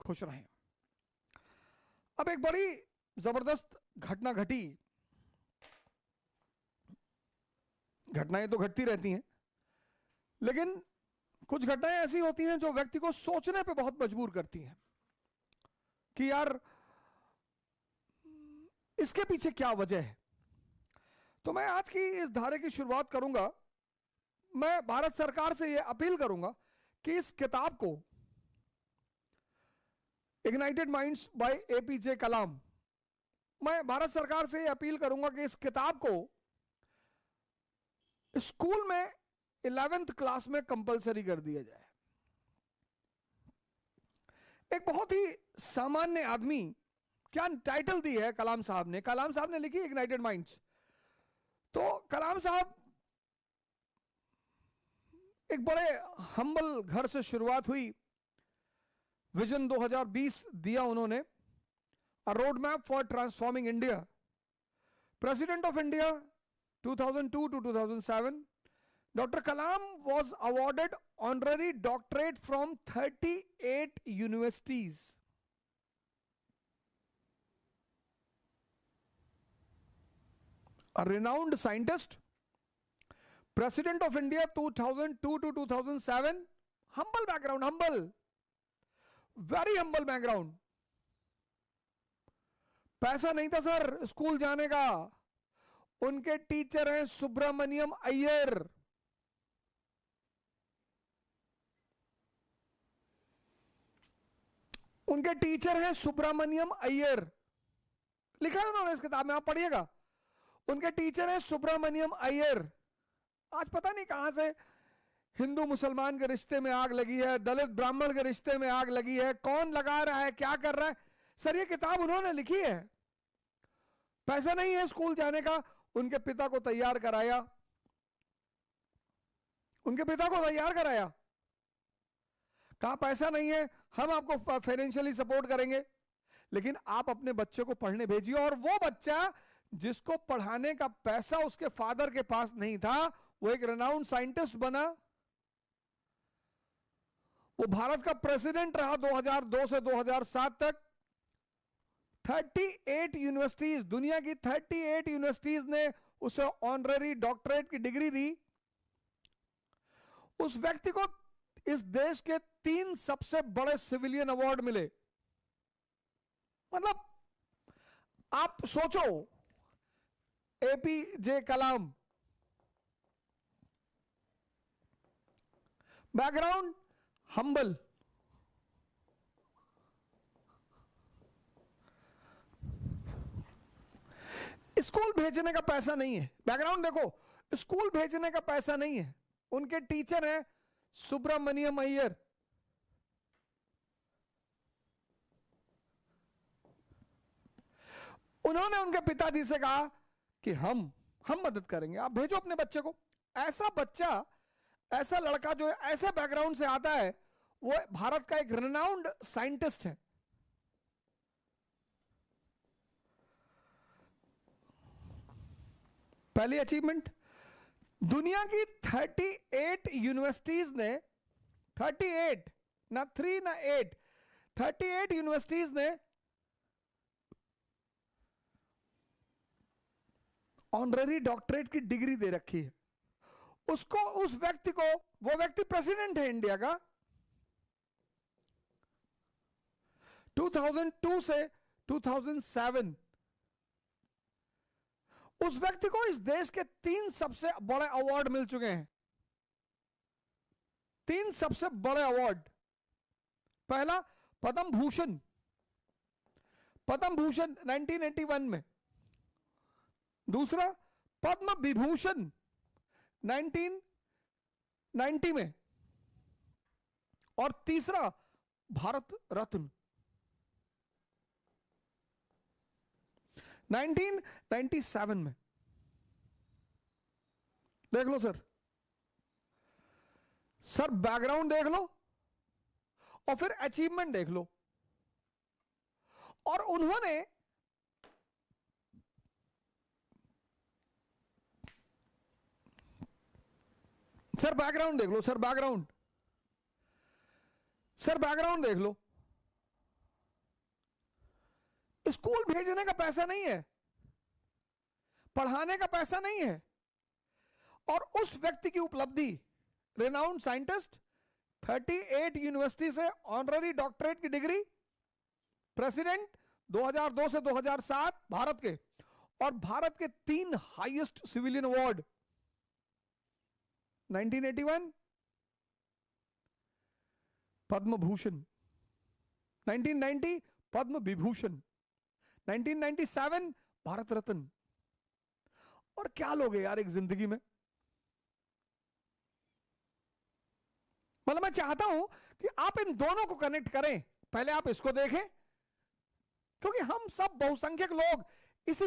खुश रहें। अब एक बड़ी जबरदस्त घटना घटी। घटनाएं तो घटती रहती हैं, लेकिन कुछ घटनाएं ऐसी होती हैं जो व्यक्ति को सोचने पे बहुत मजबूर करती हैं कि यार इसके पीछे क्या वजह है। तो मैं आज की इस धारे की शुरुआत करूंगा। मैं भारत सरकार से यह अपील करूंगा कि इस किताब को इग्नाइटेड माइंड्स बाय एपीजे कलाम, मैं भारत सरकार से यह अपील करूंगा कि इस किताब को स्कूल में 11th क्लास में कंपलसरी कर दिया जाए। एक बहुत ही सामान्य आदमी, क्या टाइटल दी है कलाम साहब ने? कलाम साहब ने लिखी इग्नाइटेड माइंड्स। तो कलाम साहब एक बड़े हम्बल घर से शुरुआत हुई। विजन 2020 दिया उन्होंने, a road map for transforming India. President of India 2002 to 2007. Dr. Kalam was awarded honorary doctorate from 38 universities. A renowned scientist, President of India 2002 to 2007. Humble background, humble, very humble background. पैसा नहीं था sir school जाने का। उनके teacher हैं सुब्रमण्यम अय्यर। उनके teacher हैं सुब्रमण्यम अय्यर। लिखा है उन्होंने इस किताब में, आप पढ़िएगा। उनके टीचर हैं सुब्रमण्यम अय्यर। आज पता नहीं कहां से हिंदू मुसलमान के रिश्ते में आग लगी है, दलित ब्राह्मण के रिश्ते में आग लगी है, कौन लगा रहा है, क्या कर रहा है। सर ये किताब उन्होंने लिखी है। पैसा नहीं है स्कूल जाने का, उनके पिता को तैयार कराया। उनके पिता को तैयार कराया, कहा पैसा नहीं है, हम आपको फाइनेंशियली सपोर्ट करेंगे, लेकिन आप अपने बच्चे को पढ़ने भेजिए। और वो बच्चा जिसको पढ़ाने का पैसा उसके फादर के पास नहीं था, वो एक रेनाउंड साइंटिस्ट बना। वो भारत का प्रेसिडेंट रहा 2002 से 2007 तक। 38 यूनिवर्सिटीज, दुनिया की 38 यूनिवर्सिटीज ने उसे ऑनररी डॉक्टरेट की डिग्री दी। उस व्यक्ति को इस देश के 3 सबसे बड़े सिविलियन अवार्ड मिले। मतलब आप सोचो, एपीजे कलाम, बैकग्राउंड हम्बल, स्कूल भेजने का पैसा नहीं है। बैकग्राउंड देखो, स्कूल भेजने का पैसा नहीं है। उनके टीचर हैं सुब्रमण्यम अय्यर। उन्होंने उनके पिताजी से कहा कि हम मदद करेंगे, आप भेजो अपने बच्चे को। ऐसा बच्चा, ऐसा लड़का जो ऐसे बैकग्राउंड से आता है, वो भारत का एक रेनाउंड साइंटिस्ट है। पहली अचीवमेंट, दुनिया की 38 यूनिवर्सिटीज ने, 38 ना 3 ना 8, 38 यूनिवर्सिटीज ने ऑनररी डॉक्टरेट की डिग्री दे रखी है उसको, उस व्यक्ति को। वो व्यक्ति प्रेसिडेंट है इंडिया का। 2002 से 2007 उस व्यक्ति को इस देश के 3 सबसे बड़े अवार्ड मिल चुके हैं। 3 सबसे बड़े अवार्ड। पहला पद्म भूषण, पद्म भूषण 1981 में। दूसरा पद्म विभूषण 1990 में। और तीसरा भारत रत्न 1997 में। देख लो सर, बैकग्राउंड देख लो और फिर अचीवमेंट देख लो। और उन्होंने सर बैकग्राउंड देख लो, सर बैकग्राउंड देख लो। स्कूल भेजने का पैसा नहीं है, पढ़ाने का पैसा नहीं है। और उस व्यक्ति की उपलब्धि, रेनाउंड साइंटिस्ट, 38 यूनिवर्सिटी से ऑनररी डॉक्टरेट की डिग्री, प्रेसिडेंट 2002 से 2007 भारत के, और भारत के 3 highest civilian award, 1981 Padma Bhushan, 1990 Padma Vibhushan, 1997 Bharat Ratna. और क्या लोग हैं यार एक जिंदगी में। मतलब मैं चाहता हूं कि आप इन दोनों को कनेक्ट करें। पहले आप इसको देखें, क्योंकि हम सब बहुसंख्यक लोग